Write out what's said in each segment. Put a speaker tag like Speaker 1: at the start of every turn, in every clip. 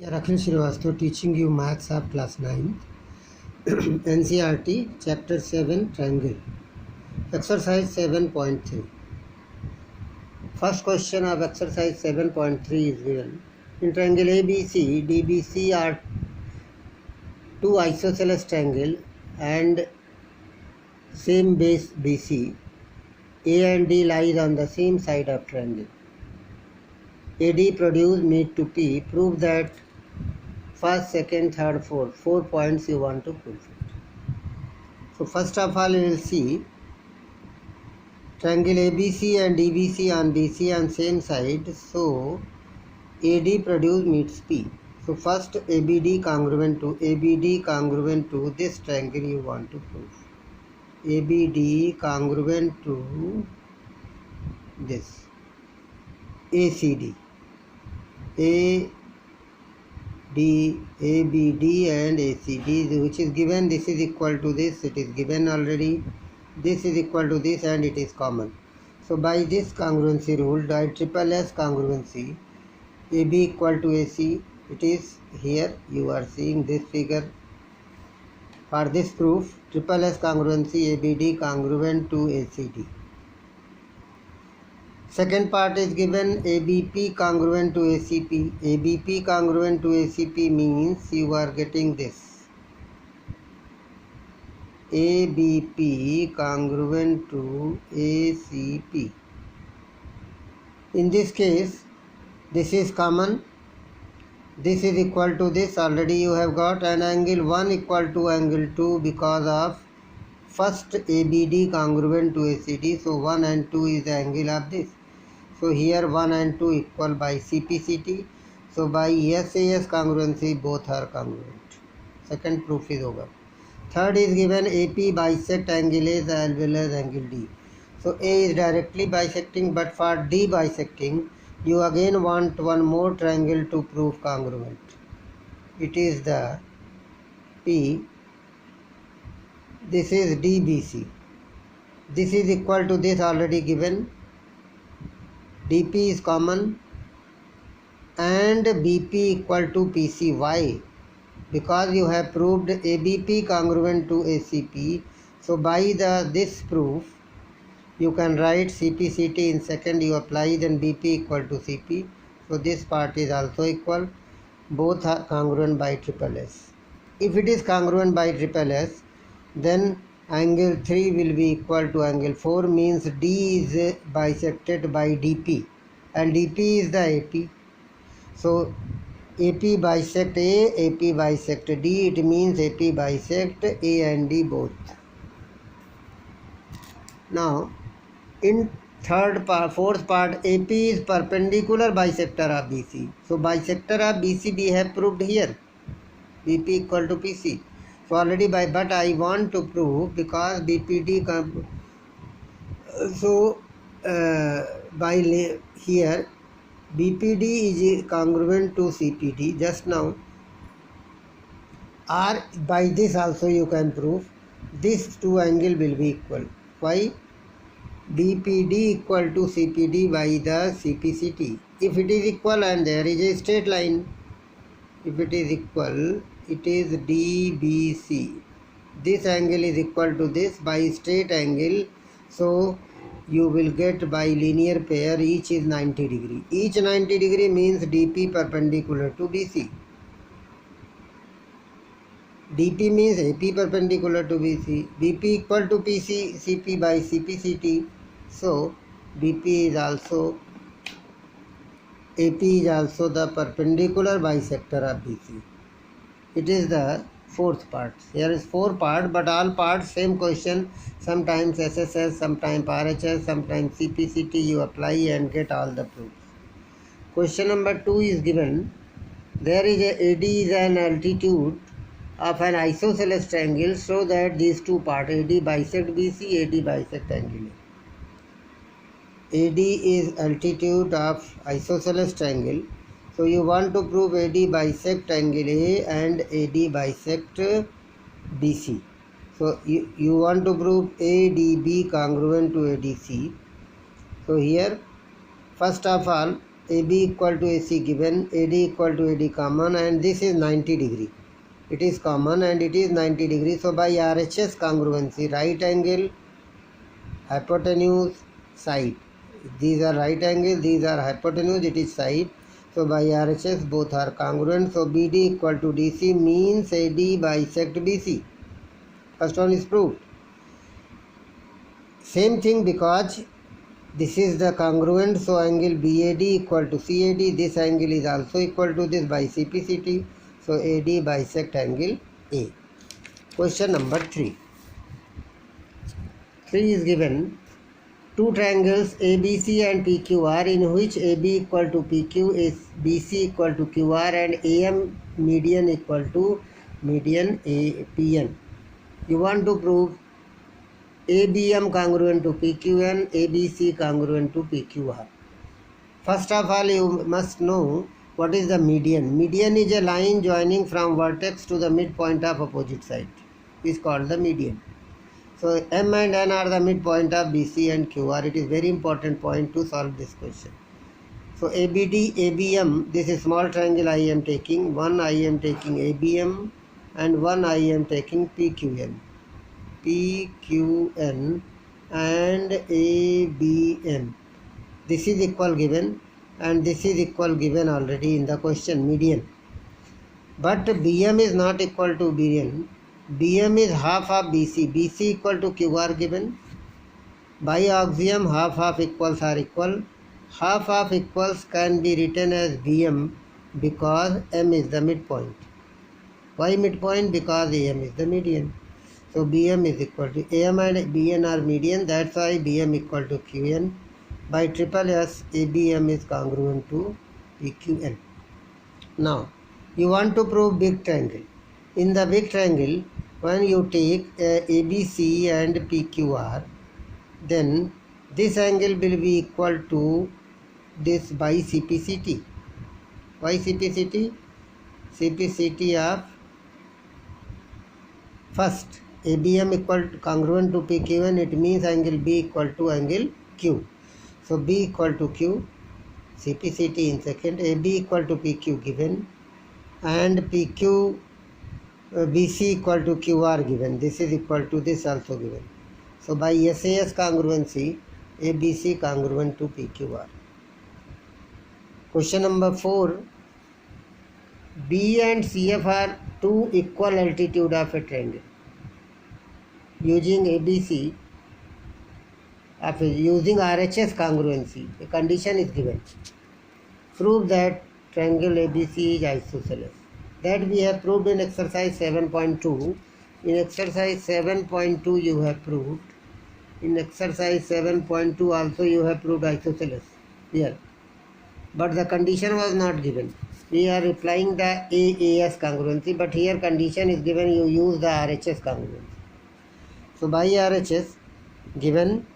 Speaker 1: Yeah, Akhil Srivastava teaching you maths of class 9, NCERT, Chapter 7, Triangle, Exercise 7.3. First question of exercise 7.3 is given. In triangle ABC, DBC are two isosceles triangle and same base BC. A and D lies on the same side of triangle. AD produce mid to P. Prove that first, second, third, fourth. 4 points you want to prove it. So first of all, we will see triangle ABC and DBC on BC on same side. So AD produce meets P. So first ABD congruent to this triangle you want to prove. ABD congruent to this ACD. ABD and ACD, which is given, this is equal to this, it is given already, this is equal to this, and it is common. So by this congruency rule, by triple S congruency, AB equal to AC, it is here, you are seeing this figure. For this proof, triple S congruency, ABD congruent to ACD. Second part is given, ABP congruent to ACP. ABP congruent to ACP means you are getting this. ABP congruent to ACP. In this case, this is common. This is equal to this. Already you have got an angle 1 equal to angle 2 because of first ABD congruent to ACD. So 1 and 2 is the angle of this. So here 1 and 2 equal by CPCT. So by SAS congruency both are congruent. Second proof is over. Third is given AP bisect angle A as well as angle D. So A is directly bisecting, but for D bisecting you again want one more triangle to prove congruent. It is the P. This is DBC. This is equal to this already given. DP is common and BP equal to PC. Why? Because you have proved ABP congruent to ACP. So by this proof you can write CPCT in second, you apply, then BP equal to CP. So this part is also equal. Both are congruent by triple S. If it is congruent by triple S, then angle 3 will be equal to angle 4, means D is bisected by DP and DP is the AP. So AP bisect A, AP bisect D, it means AP bisect A and D both. Now in fourth part, AP is perpendicular bisector of BC. So bisector of BC we have proved here, BP equal to PC. So already but I want to prove because BPD by here BPD is congruent to CPD just now, or by this also you can prove these two angle will be equal. Why? BPD equal to CPD by the CPCT. If it is equal and there is a straight line, if it is equal, it is DBC. This angle is equal to this by straight angle. So you will get by linear pair, each is 90 degree. Each 90 degree means DP perpendicular to BC. DP means AP perpendicular to BC. BP equal to PC, CP by CPCT. So BP is also, AP is also the perpendicular bisector of BC. It is the fourth part. Here is 4 part, but all parts same question. Sometimes SSS, sometimes RHS, sometimes CPCT you apply and get all the proofs. Question number 2 is given. There is AD is an altitude of an isosceles triangle, so that these two parts AD bisect BC, AD bisect angle A. AD is altitude of isosceles triangle. So you want to prove AD bisect angle A and AD bisect BC. So you want to prove ADB congruent to ADC. So here first of all AB equal to AC given, AD equal to AD common, and this is 90 degree. It is common and it is 90 degree. So by RHS congruency, right angle, hypotenuse, side. These are right angle, these are hypotenuse, it is side. So by RHS both are congruent. So BD equal to DC means AD bisect BC. First one is proved. Same thing because this is the congruent, so angle BAD equal to CAD. This angle is also equal to this by CPCT. So AD bisect angle A. Question number 3. 3 is given. Two triangles ABC and PQR in which AB equal to PQ is BC equal to QR and AM median equal to median APN. You want to prove ABM congruent to PQN, ABC congruent to PQR. First of all, you must know what is the median. Median is a line joining from vertex to the midpoint of opposite side. It is called the median. So M and N are the midpoint of BC and QR. It is very important point to solve this question. So ABD, ABM, this is small triangle I am taking. One I am taking ABM and one I am taking PQN. PQN and ABM. This is equal given and this is equal given already in the question, median. But BM is not equal to BN. BM is half of BC. BC equal to QR given. By axiom, half of equals are equal. Half of equals can be written as BM because M is the midpoint. Why midpoint? Because AM is the median. So BM is equal to AM and BN are median. That's why BM equal to QN. By triple S, ABM is congruent to PQN. Now, you want to prove big triangle. In the big triangle, when you take ABC and PQR, then this angle will be equal to this by CPCT. Why CPCT? CPCT of first ABM equal to congruent to PQN, it means angle B equal to angle Q. So B equal to Q, CPCT in second, AB equal to PQ given, and PQ BC equal to QR given. This is equal to this also given. So by SAS congruency, ABC congruent to PQR. Question number 4. B and CF are two equal altitude of a triangle. Using ABC, using RHS congruency, a condition is given. Prove that triangle ABC is isosceles. That we have proved in exercise 7.2. In exercise 7.2 you have proved. In exercise 7.2 also you have proved isosceles here. But the condition was not given. We are applying the AAS congruency, but here condition is given, you use the RHS congruency. So by RHS given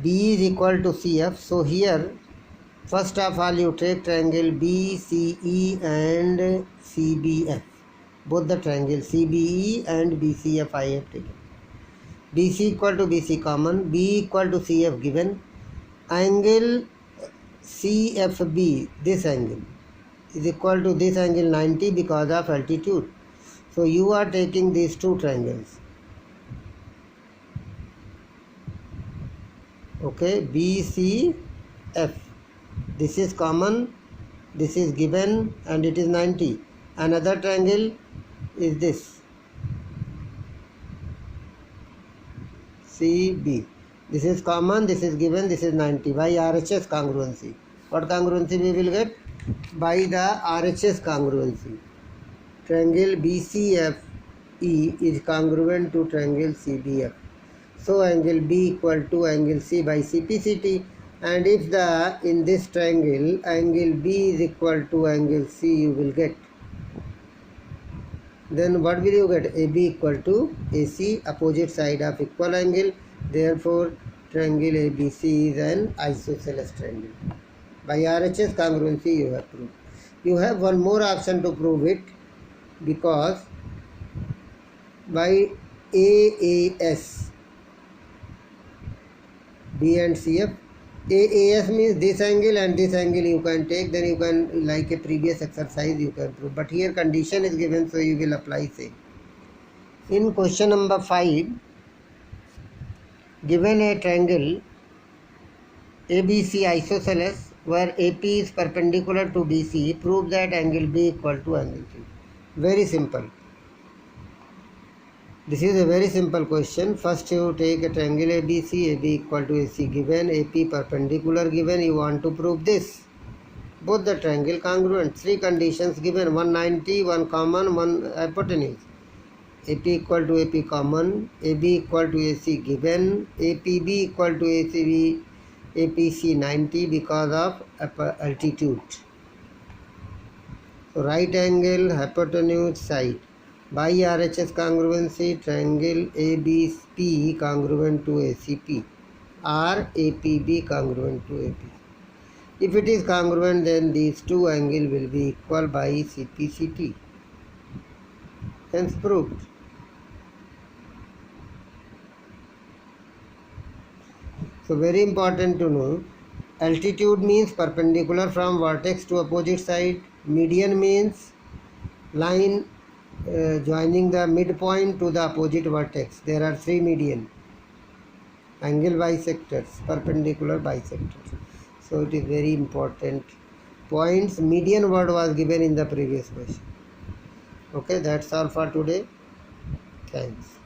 Speaker 1: B is equal to CF. So here first of all you take triangle BCE and CBF. Both the triangles CBE and BCF I have taken. BC equal to BC common, B equal to CF given. Angle CFB, this angle, is equal to this angle 90 because of altitude. So you are taking these two triangles. Okay, BCF. This is common, this is given, and it is 90. Another triangle is this, CB. This is common, this is given, this is 90 by RHS congruency. What congruency we will get? By the RHS congruency. Triangle BCFE is congruent to triangle CBF. So angle B equal to angle C by CPCT, and if the in this triangle angle B is equal to angle C, you will get, then what will you get? AB equal to AC, opposite side of equal angle. Therefore triangle ABC is an isosceles triangle. By RHS congruency you have proved. You have one more option to prove it, because by AAS, B and CF, AAS means this angle and this angle you can take, then you can, like a previous exercise, you can prove. But here condition is given, so you will apply same. In question number 5, given a triangle ABC isosceles where AP is perpendicular to BC, prove that angle B equal to angle C. Very simple. This is a very simple question. First you take a triangle ABC, AB equal to AC given, AP perpendicular given, you want to prove this. Both the triangle congruent. 3 conditions given, 190, 1 common, 1 hypotenuse. AP equal to AP common, AB equal to AC given, APB equal to ACB, APC 90 because of altitude. So right angle, hypotenuse, side. By RHS congruency, triangle ABP congruent to ACP or APB congruent to AP. If it is congruent, then these two angles will be equal by CPCT. Hence proved. So very important to know, altitude means perpendicular from vertex to opposite side. Median means line joining the midpoint to the opposite vertex. There are 3 median. Angle bisectors, perpendicular bisectors. So it is very important points. Median word was given in the previous question. Okay, that's all for today. Thanks.